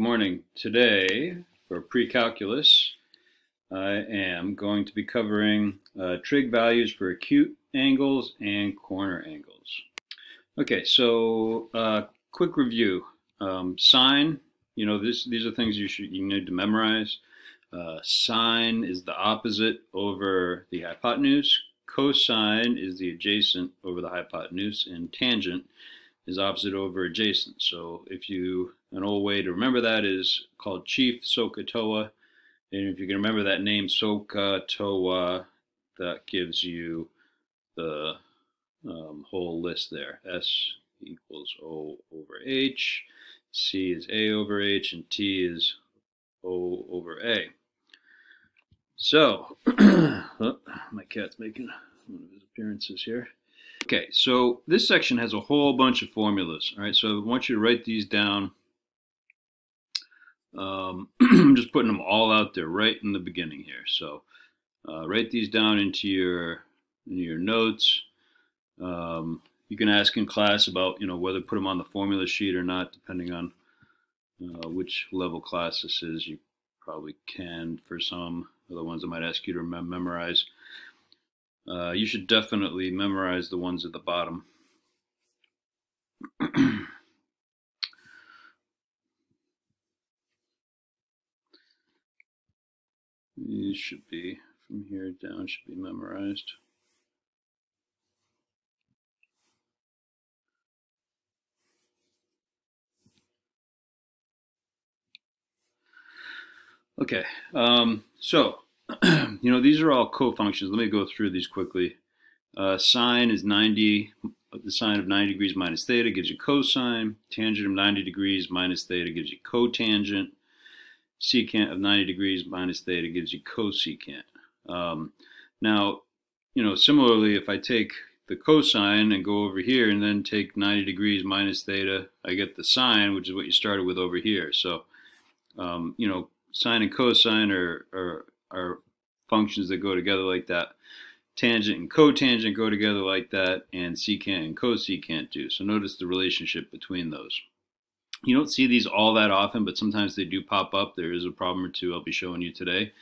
morning. Today, for pre-calculus, I am going to be covering trig values for acute angles and corner angles. Okay, so quick review. Sine, these are things you need to memorize. Sine is the opposite over the hypotenuse. Cosine is the adjacent over the hypotenuse, and tangent is opposite over adjacent. So an old way to remember that is called Chief Sohcahtoa. And if you can remember that name, Sohcahtoa, that gives you the whole list there. S equals O over H, C is A over H, and T is O over A. So, oh, my cat's making one of his appearances here. Okay, so this section has a whole bunch of formulas. All right, so I want you to write these down. I'm just putting them all out there right in the beginning here. So write these down into your notes. You can ask in class about whether to put them on the formula sheet or not, depending on which level class this is. You probably can for some. Other ones I might ask you to memorize. You should definitely memorize the ones at the bottom. These should be, from here down, should be memorized. Okay, so these are all cofunctions. Let me go through these quickly. Sine is 90, the sine of 90 degrees minus theta gives you cosine. Tangent of 90 degrees minus theta gives you cotangent. Secant of 90 degrees minus theta gives you cosecant. Now, similarly, if I take the cosine and go over here and then take 90 degrees minus theta, I get the sine, which is what you started with over here. So, sine and cosine are functions that go together like that. Tangent and cotangent go together like that, and secant and cosecant do. So notice the relationship between those. You don't see these all that often, but sometimes they do pop up. There is a problem or two I'll be showing you today,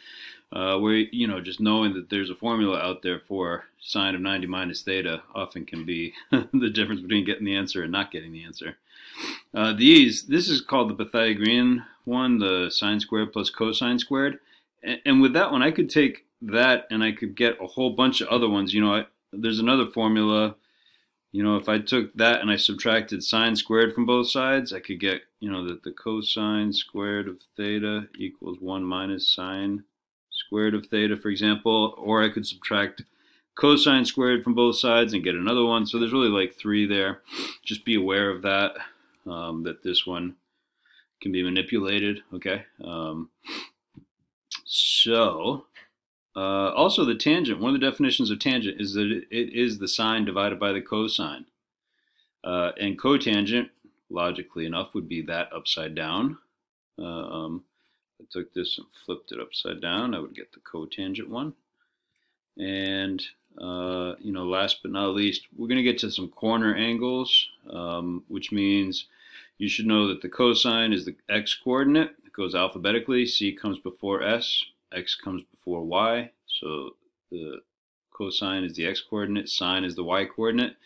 where just knowing that there's a formula out there for sine of 90 minus theta often can be the difference between getting the answer and not getting the answer. This is called the Pythagorean one, the sine squared plus cosine squared. And with that one, I could take that and I could get a whole bunch of other ones. There's another formula. If I took that and I subtracted sine squared from both sides, I could get, that the cosine squared of theta equals 1 minus sine squared of theta, for example. Or I could subtract cosine squared from both sides and get another one. So there's really like 3 there. Just be aware of that, that this one can be manipulated, okay? Also the tangent, one of the definitions of tangent is that it is the sine divided by the cosine. And cotangent, logically enough, would be that upside down. I took this and flipped it upside down, I would get the cotangent one. And, last but not least, we're going to get to some corner angles, which means you should know that the cosine is the x-coordinate. It goes alphabetically. C comes before S. X comes before Y. So the cosine is the x-coordinate. Sine is the y-coordinate.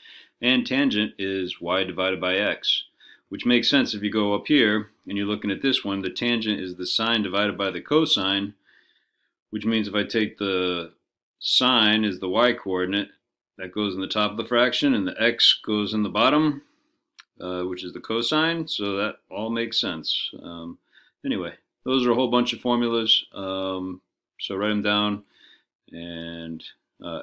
And tangent is y divided by x, which makes sense if you go up here and you're looking at this one. The tangent is the sine divided by the cosine, which means if I take the sine as the y-coordinate, that goes in the top of the fraction, and the x goes in the bottom, which is the cosine. So that all makes sense. Anyway, those are a whole bunch of formulas. So write them down and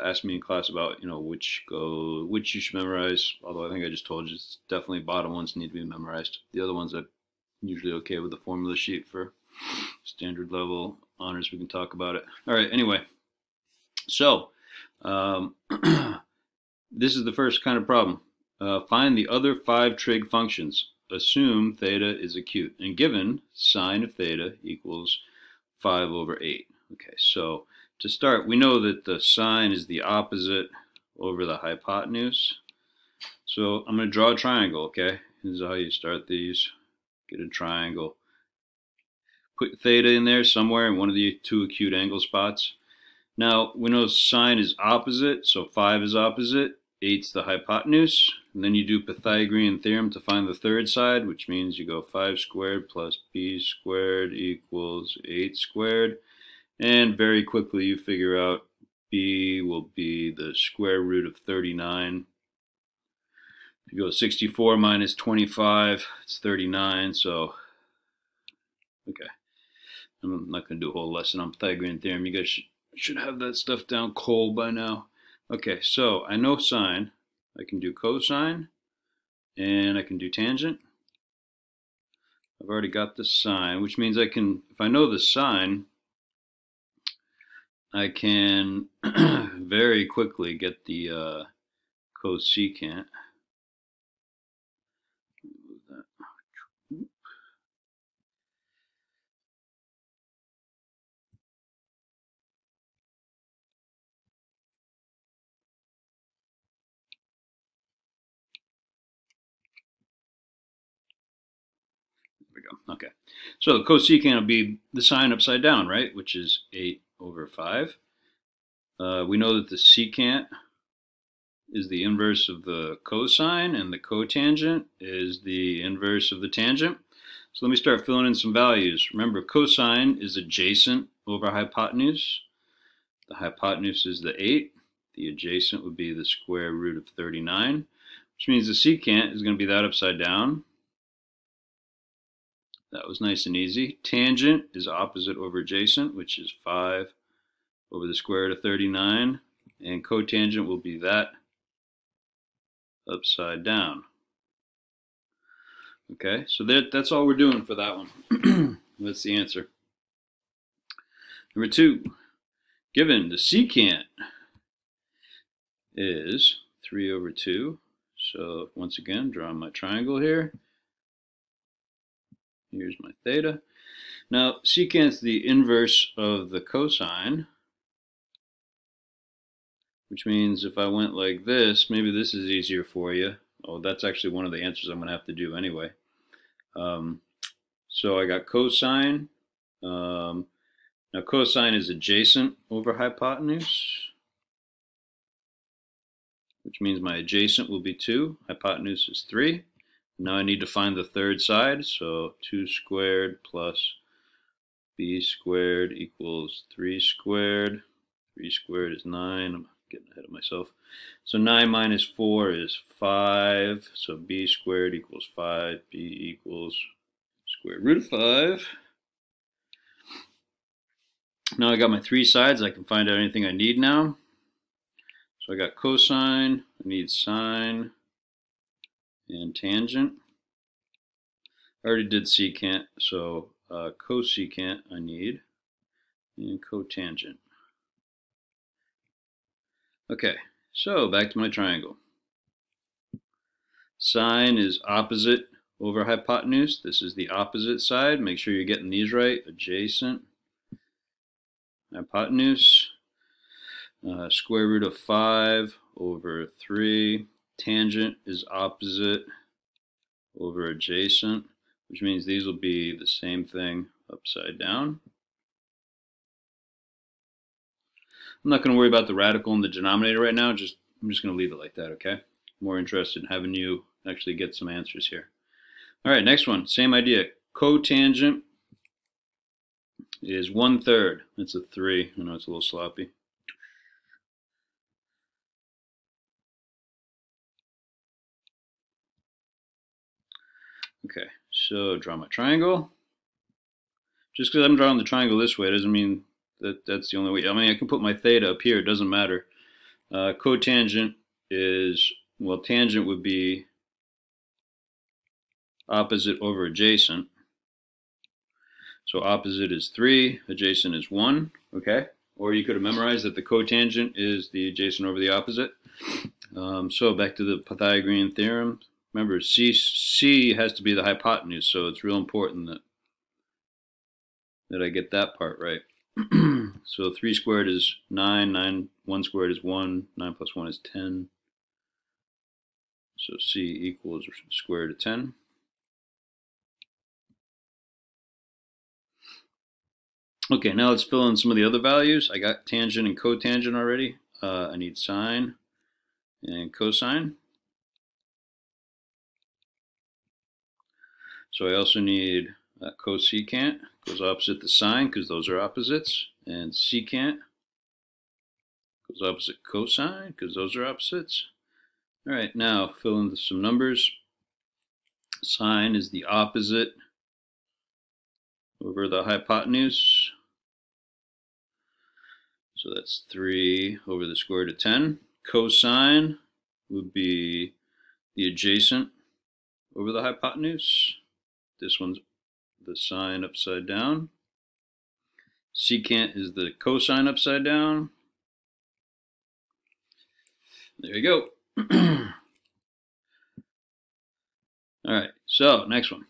ask me in class about which you should memorize. Although I think I just told you it's definitely bottom ones need to be memorized. The other ones I'm usually okay with the formula sheet for standard level honors. We can talk about it. All right. Anyway, so this is the first kind of problem. Find the other 5 trig functions. Assume theta is acute, and given sine of theta equals 5 over 8. Okay, so to start, we know that the sine is the opposite over the hypotenuse. So I'm going to draw a triangle, okay? This is how you start these. Get a triangle. Put theta in there somewhere in one of the two acute angle spots. Now, we know sine is opposite, so 5 is opposite, 8's the hypotenuse, and then you do Pythagorean theorem to find the third side, which means you go 5 squared plus b squared equals 8 squared, and very quickly you figure out b will be the square root of 39. If you go 64 minus 25, it's 39, so, okay. I'm not going to do a whole lesson on Pythagorean theorem. You guys should have that stuff down cold by now. Okay, so I know sine. I can do cosine, and I can do tangent. I've already got the sine, which means I can, if I know the sine, I can very quickly get the cosecant. There we go. Okay. So the cosecant will be the sine upside down, right? Which is 8 over 5. We know that the secant is the inverse of the cosine, and the cotangent is the inverse of the tangent. So let me start filling in some values. Remember, cosine is adjacent over hypotenuse. The hypotenuse is the 8. The adjacent would be the square root of 39, which means the secant is going to be that upside down. That was nice and easy. Tangent is opposite over adjacent, which is 5 over the square root of 39. And cotangent will be that upside down. Okay, so that's all we're doing for that one. That's the answer. Number 2, given the secant is 3 over 2. So once again, drawing my triangle here. Here's my theta. Now, secant is the inverse of the cosine, which means if I went like this, maybe this is easier for you. Oh, that's actually one of the answers I'm going to have to do anyway. So I got cosine. Now cosine is adjacent over hypotenuse, which means my adjacent will be 2. Hypotenuse is 3. Now I need to find the third side, so 2 squared plus b squared equals 3 squared. 3 squared is 9. I'm getting ahead of myself. So 9 minus 4 is 5. So b squared equals 5. B equals square root of 5. Now I got my 3 sides. I can find out anything I need now. So I got cosine. I need sine and tangent. I already did secant, so cosecant I need, and cotangent. Okay, so back to my triangle. Sine is opposite over hypotenuse. This is the opposite side. Make sure you're getting these right. Adjacent, hypotenuse, square root of 5 over 3. Tangent is opposite over adjacent, which means these will be the same thing upside down. I'm not going to worry about the radical in the denominator right now. I'm just going to leave it like that, okay? I'm more interested in having you actually get some answers here. All right, next one, same idea. Cotangent is 1/3. That's a 3. I know it's a little sloppy. Okay, so draw my triangle. Just because I'm drawing the triangle this way doesn't mean that that's the only way. I mean, I can put my theta up here. It doesn't matter. Cotangent is, well, tangent would be opposite over adjacent. So opposite is 3, adjacent is 1, okay? Or you could have memorized that the cotangent is the adjacent over the opposite. So back to the Pythagorean theorem. Remember, C has to be the hypotenuse, so it's real important that I get that part right. So 3 squared is 9, 1 squared is 1, 9 plus 1 is 10. So C equals square root of 10. Okay, now let's fill in some of the other values. I got tangent and cotangent already. I need sine and cosine. So I also need cosecant, goes opposite the sine because those are opposites, and secant goes opposite cosine because those are opposites. All right, now fill in some numbers. Sine is the opposite over the hypotenuse. So that's 3 over the square root of 10. Cosine would be the adjacent over the hypotenuse. This one's the sine upside down. Secant is the cosine upside down. There you go. All right, so next one.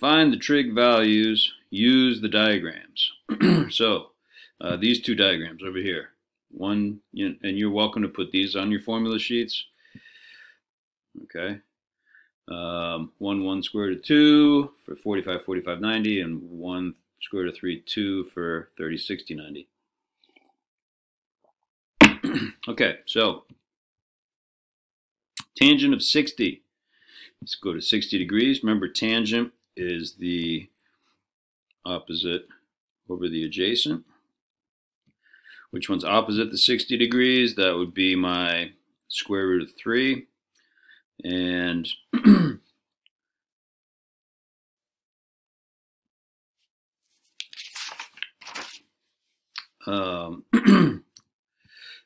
Find the trig values, use the diagrams. So these two diagrams over here. One, and you're welcome to put these on your formula sheets. Okay. 1 square root of 2 for 45, 45, 90, and 1 square root of 3, 2 for 30, 60, 90. Okay, so tangent of 60. Let's go to 60 degrees. Remember, tangent is the opposite over the adjacent. Which one's opposite the 60 degrees? That would be my square root of 3. And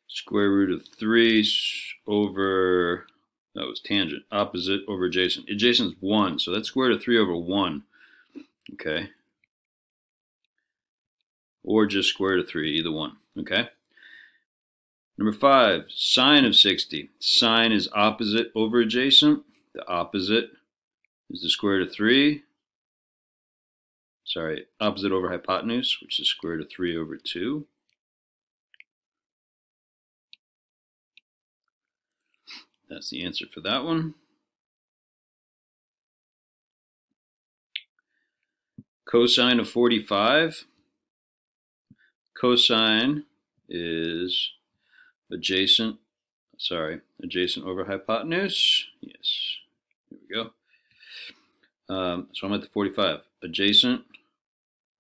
square root of 3 over, that was tangent, opposite over adjacent. Adjacent is 1, so that's square root of 3 over 1. Okay. Or just square root of 3, either one. Okay. Number 5, sine of 60. Sine is opposite over adjacent. The opposite is the square root of 3. Sorry, opposite over hypotenuse, which is square root of 3 over 2. That's the answer for that one. Cosine of 45. Cosine is adjacent over hypotenuse. Yes, here we go. So I'm at the 45. Adjacent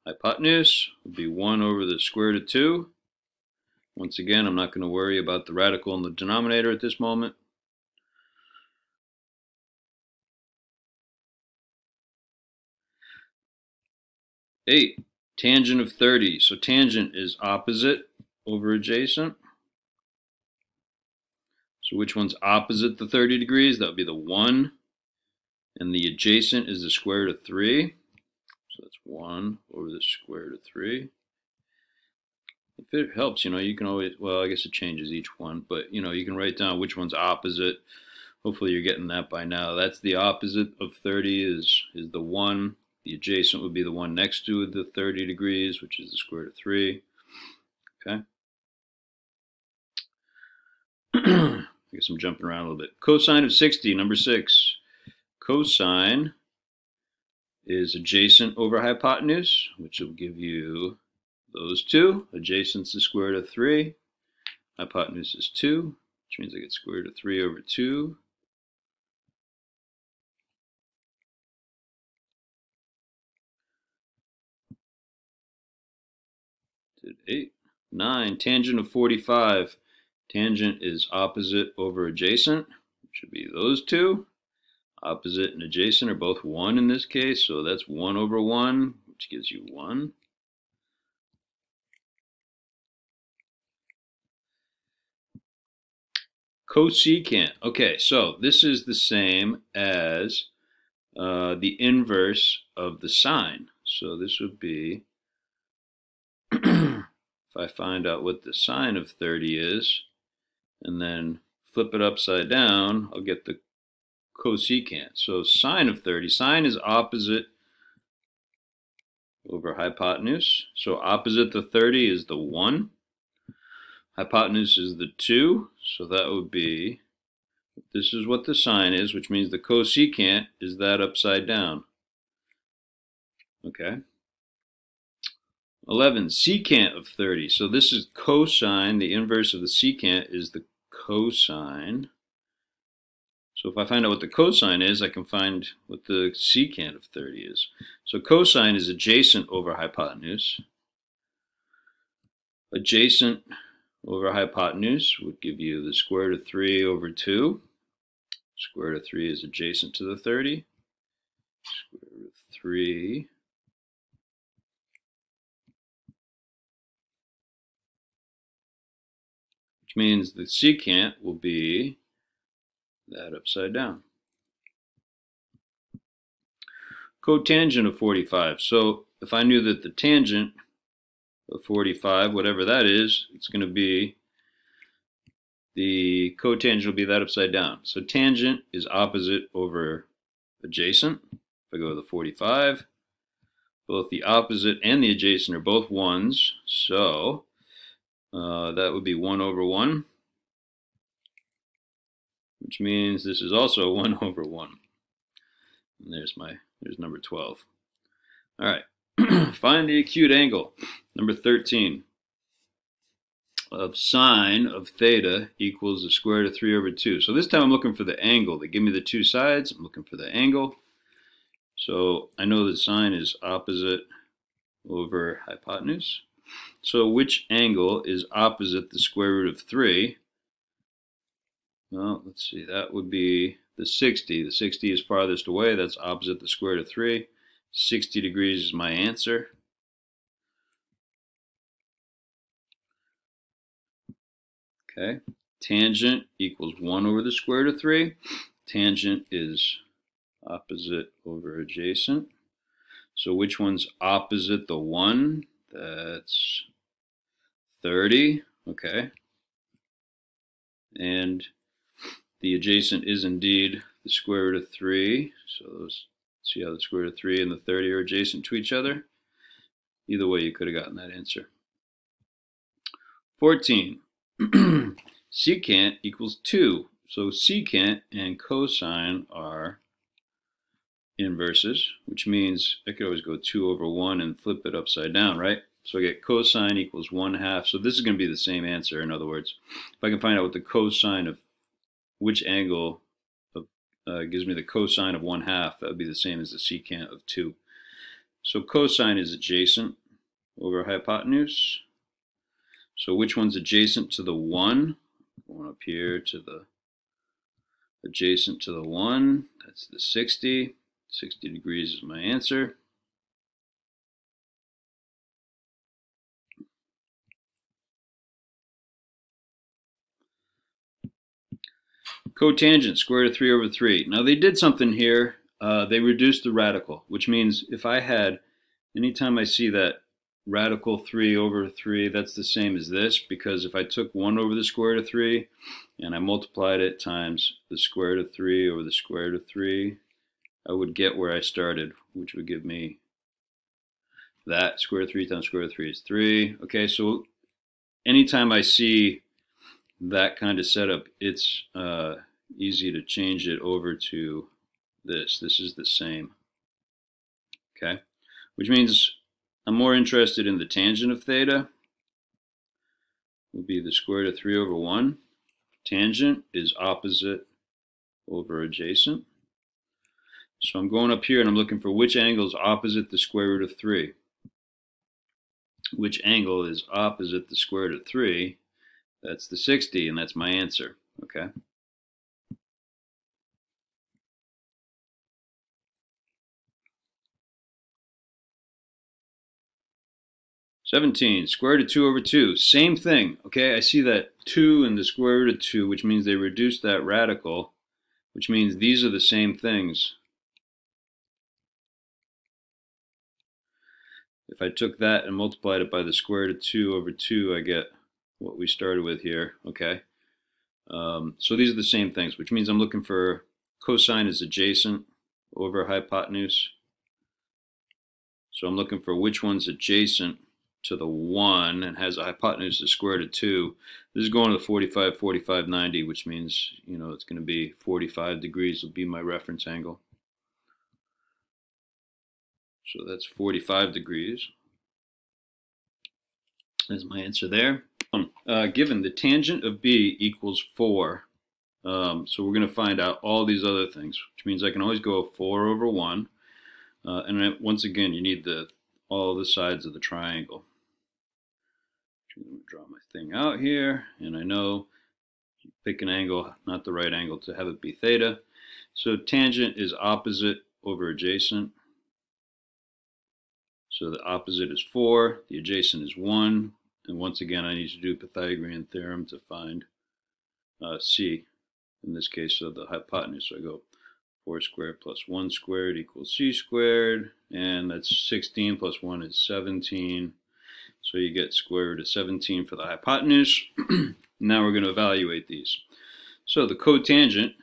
hypotenuse would be 1 over the square root of 2. Once again, I'm not going to worry about the radical in the denominator at this moment. Eight, tangent of 30. So tangent is opposite over adjacent. So which one's opposite the 30 degrees? That would be the 1. And the adjacent is the square root of 3. So that's 1 over the square root of 3. If it helps, you can always, well, I guess it changes each one, but, you can write down which one's opposite. Hopefully you're getting that by now. That's the opposite of 30 is the 1. The adjacent would be the one next to the 30 degrees, which is the square root of 3. Okay. I guess I'm jumping around a little bit. Cosine of 60, number 6. Cosine is adjacent over hypotenuse, which will give you those two. Adjacent's the square root of 3. Hypotenuse is 2, which means I get square root of 3 over 2. Did 8. 9. Tangent of 45. Tangent is opposite over adjacent, which would be those two. Opposite and adjacent are both 1 in this case, so that's 1 over 1, which gives you 1. Cosecant. Okay, so this is the same as the inverse of the sine. So this would be, if I find out what the sine of 30 is, and then flip it upside down, I'll get the cosecant. So sine of 30, sine is opposite over hypotenuse. So opposite the 30 is the 1. Hypotenuse is the 2. So that would be, this is what the sine is, which means the cosecant is that upside down. Okay. 11, secant of 30. So this is cosine. The inverse of the secant is the cosine. So if I find out what the cosine is, I can find what the secant of 30 is. So cosine is adjacent over hypotenuse. Adjacent over hypotenuse would give you the square root of 3 over 2. Square root of 3 is adjacent to the 30. Square root of 3 which means the secant will be that upside down. Cotangent of 45. So if I knew that the tangent of 45, whatever that is, it's going to be, the cotangent will be that upside down. So tangent is opposite over adjacent. If I go to the 45, both the opposite and the adjacent are both 1s. So that would be 1 over 1, which means this is also 1 over 1. And there's number 12. All right, find the acute angle. Number 13 of sine of theta equals the square root of 3 over 2. So this time I'm looking for the angle. They give me the two sides. I'm looking for the angle. So I know that sine is opposite over hypotenuse. So which angle is opposite the square root of 3? Well, let's see. That would be the 60. The 60 is farthest away. That's opposite the square root of 3. 60 degrees is my answer. Okay. Tangent equals 1 over the square root of 3. Tangent is opposite over adjacent. So which one's opposite the 1? That's 30. Okay. And the adjacent is indeed the square root of 3. So those, see how the square root of 3 and the 30 are adjacent to each other? Either way, you could have gotten that answer. 14. Secant equals 2. So secant and cosine are inverses, which means I could always go 2 over 1 and flip it upside down, right? So I get cosine equals 1/2. So this is going to be the same answer, in other words. If I can find out what the cosine of which angle of, gives me the cosine of 1/2, that would be the same as the secant of 2. So cosine is adjacent over hypotenuse. So which one's adjacent to the 1? Going up here to the adjacent to the 1. That's the 60. 60 degrees is my answer. Cotangent, square root of 3 over 3. Now they did something here. They reduced the radical, which means if I had, anytime I see that radical 3 over 3, that's the same as this, because if I took 1 over the square root of 3 and I multiplied it times the square root of 3 over the square root of 3, I would get where I started, which would give me that. Square root of 3 times square root of 3 is 3. Okay, so anytime I see that kind of setup, it's easy to change it over to this. This is the same. Okay, which means I'm more interested in the tangent of theta. Will be the square root of 3 over 1. Tangent is opposite over adjacent. So I'm going up here and I'm looking for which angle is opposite the square root of 3. Which angle is opposite the square root of 3? That's the 60, and that's my answer. Okay. (17) Square root of 2 over 2. Same thing. Okay, I see that 2 and the square root of 2, which means they reduced that radical, which means these are the same things. If I took that and multiplied it by the square root of 2 over 2, I get what we started with here. Okay. So these are the same things, which means I'm looking for cosine is adjacent over hypotenuse. So I'm looking for which one's adjacent to the 1 and has a hypotenuse of square root of 2. This is going to 45, 45, 90, which means, you know, it's going to be 45 degrees will be my reference angle. So that's 45 degrees. There's my answer there. Given the tangent of B equals 4, so we're going to find out all these other things, which means I can always go 4 over 1. And then once again, you need all the sides of the triangle. I'm going to draw my thing out here, and I know you pick an angle, not the right angle, to have it be theta. So tangent is opposite over adjacent. So the opposite is 4, the adjacent is 1, and once again I need to do Pythagorean theorem to find C, in this case of the hypotenuse. So I go 4 squared plus 1 squared equals C squared, and that's 16 plus 1 is 17. So you get square root of 17 for the hypotenuse. Now we're going to evaluate these. So the cotangent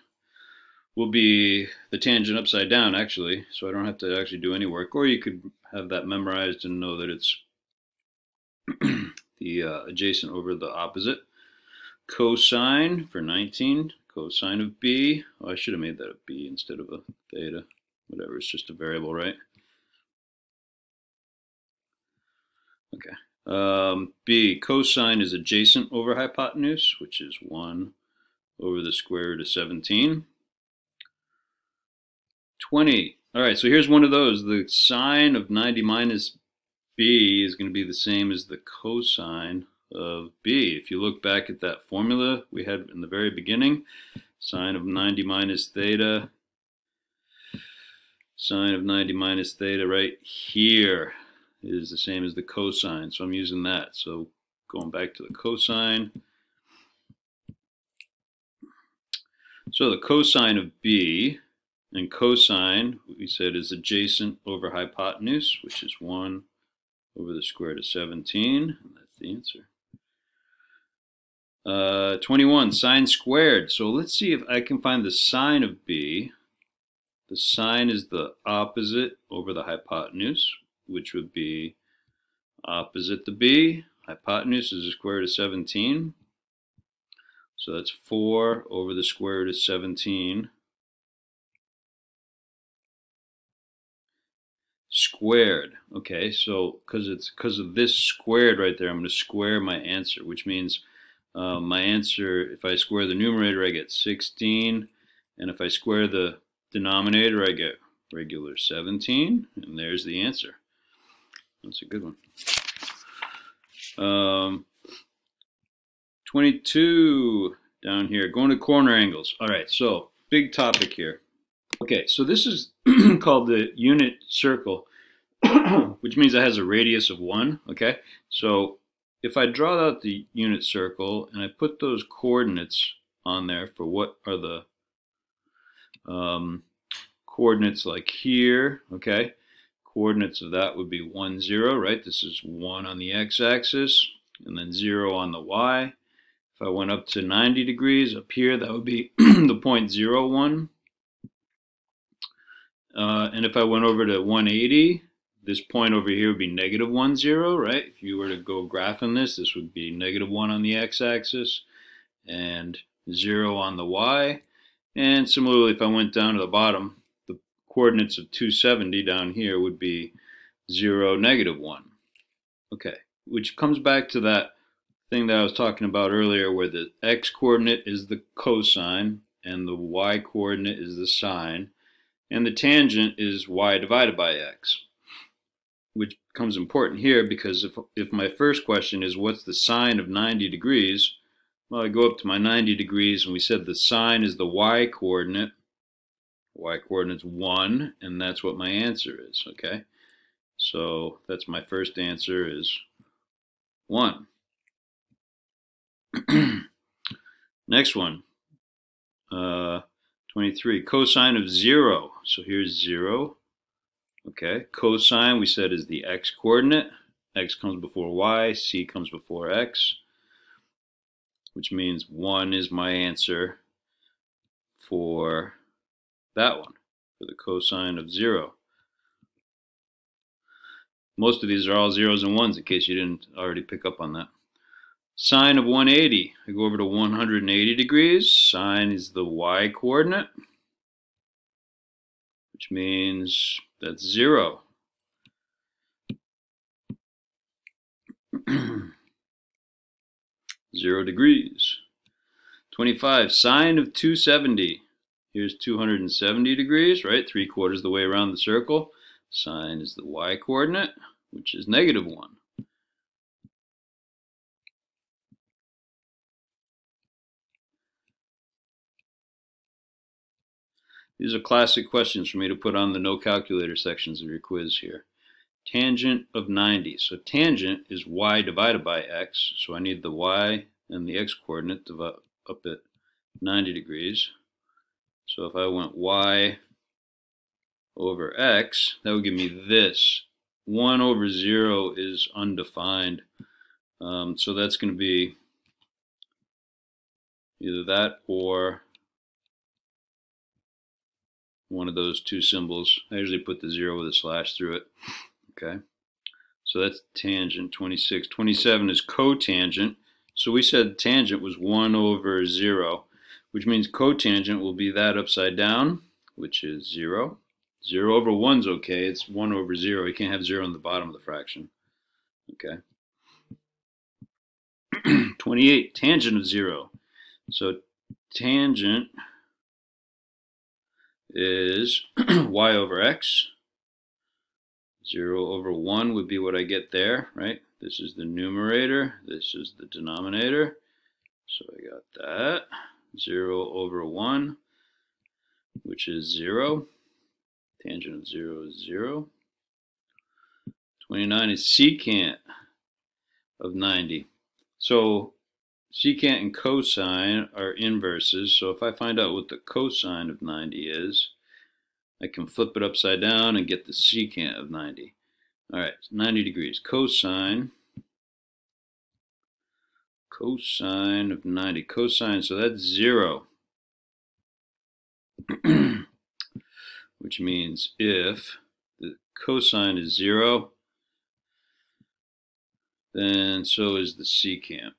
will be the tangent upside down, actually, so I don't have to actually do any work. Or you could have that memorized and know that it's the adjacent over the opposite. Cosine for 19, cosine of B. Oh, I should have made that a B instead of a theta. Whatever, it's just a variable, right? Okay. B, cosine is adjacent over hypotenuse, which is 1 over the square root of 17. 20. All right, so here's one of those. The sine of 90 minus B is going to be the same as the cosine of B. If you look back at that formula we had in the very beginning, sine of 90 minus theta, sine of 90 minus theta right here is the same as the cosine. So I'm using that. So going back to the cosine. So the cosine of B, and cosine, we said, is adjacent over hypotenuse, which is 1 over the square root of 17. And that's the answer. 21, sine squared. So let's see if I can find the sine of B. The sine is the opposite over the hypotenuse, which would be opposite to B. Hypotenuse is the square root of 17. So that's 4 over the square root of 17 squared. Okay, so because of this squared right there, I'm going to square my answer, which means my answer, if I square the numerator, I get 16, and if I square the denominator, I get regular 17, and there's the answer. That's a good one. 22 down here, going to corner angles. All right, so big topic here. Okay, so this is called the unit circle, which means it has a radius of 1, okay? So if I draw out the unit circle and I put those coordinates on there for what are the coordinates like here, okay? Coordinates of that would be 1, 0, right? This is 1 on the x-axis and then 0 on the y. If I went up to 90 degrees up here, that would be the point 0, 1. And if I went over to 180, this point over here would be negative 1, 0, right? If you were to go graphing this, this would be negative 1 on the x-axis and 0 on the y. And similarly, if I went down to the bottom, the coordinates of 270 down here would be 0, negative 1. Okay, which comes back to that thing that I was talking about earlier where the x-coordinate is the cosine and the y-coordinate is the sine. And the tangent is y divided by x, which becomes important here because if my first question is what's the sine of 90 degrees, well, I go up to my 90 degrees and we said the sine is the y-coordinate. Y-coordinate's 1, and that's what my answer is, okay? So that's my first answer is 1. Next one. 23, cosine of 0. So here's 0. Okay, cosine we said is the x-coordinate. X comes before y, c comes before x, which means 1 is my answer for that one, for the cosine of 0. Most of these are all zeros and ones in case you didn't already pick up on that. Sine of 180, I go over to 180 degrees. Sine is the y-coordinate, which means that's 0. 0 degrees. 25, sine of 270. Here's 270 degrees, right? 3/4 the way around the circle. Sine is the y-coordinate, which is -1. These are classic questions for me to put on the no calculator sections of your quiz here. Tangent of 90. So tangent is y divided by x. So I need the y and the x coordinate up at 90 degrees. So if I went y over x, that would give me this. 1 over 0 is undefined. So that's going to be either that or one of those two symbols. I usually put the 0 with a slash through it. Okay, so that's tangent. 26. 27 is cotangent. So we said tangent was 1 over 0, which means cotangent will be that upside down, which is 0. 0 over 1 is okay. It's 1 over 0. You can't have 0 on the bottom of the fraction. Okay. 28, tangent of 0. So tangent is y over x. 0 over 1 would be what I get there, right? This is the numerator. This is the denominator. So I got that. 0 over 1, which is 0. Tangent of 0 is 0. 29 is secant of 90. So secant and cosine are inverses. So if I find out what the cosine of 90 is, I can flip it upside down and get the secant of 90. All right, 90 degrees. Cosine of 90. Cosine, so that's 0. Which means if the cosine is 0, then so is the secant.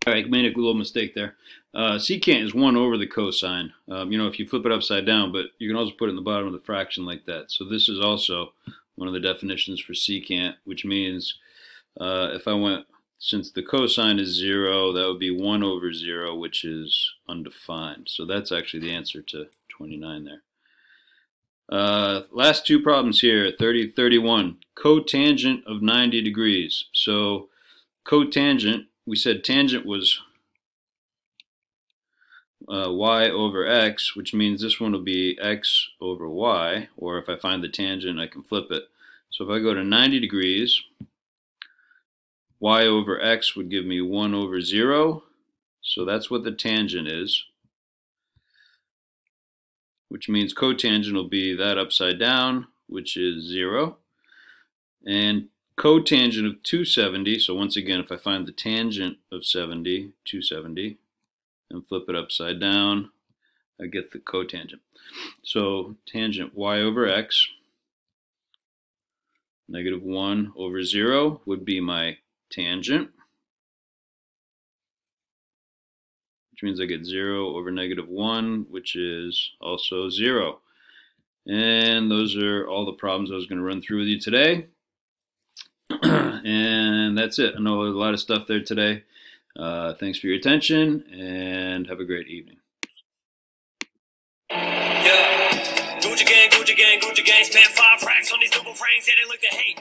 All right, I made a little mistake there. Secant is 1 over the cosine. If you flip it upside down, but you can also put it in the bottom of the fraction like that. So this is also one of the definitions for secant, which means if I went, since the cosine is 0, that would be 1 over 0, which is undefined. So that's actually the answer to 29 there. Last two problems here, 30, 31. Cotangent of 90 degrees. So cotangent, we said tangent was y over x, which means this one will be x over y, or if I find the tangent, I can flip it. So if I go to 90 degrees, y over x would give me 1 over 0. So that's what the tangent is, which means cotangent will be that upside down, which is 0. And cotangent of 270, so once again, if I find the tangent of 70, 270, and flip it upside down, I get the cotangent. So tangent y over x, -1 over 0 would be my tangent, which means I get 0 over -1, which is also 0. And those are all the problems I was going to run through with you today. And that's it. I know there's a lot of stuff there today. Thanks for your attention, and have a great evening. Yeah, Gucci gang, Gucci gang, Gucci gang. Spent 5 racks on these double frames. Yeah, they look to hate.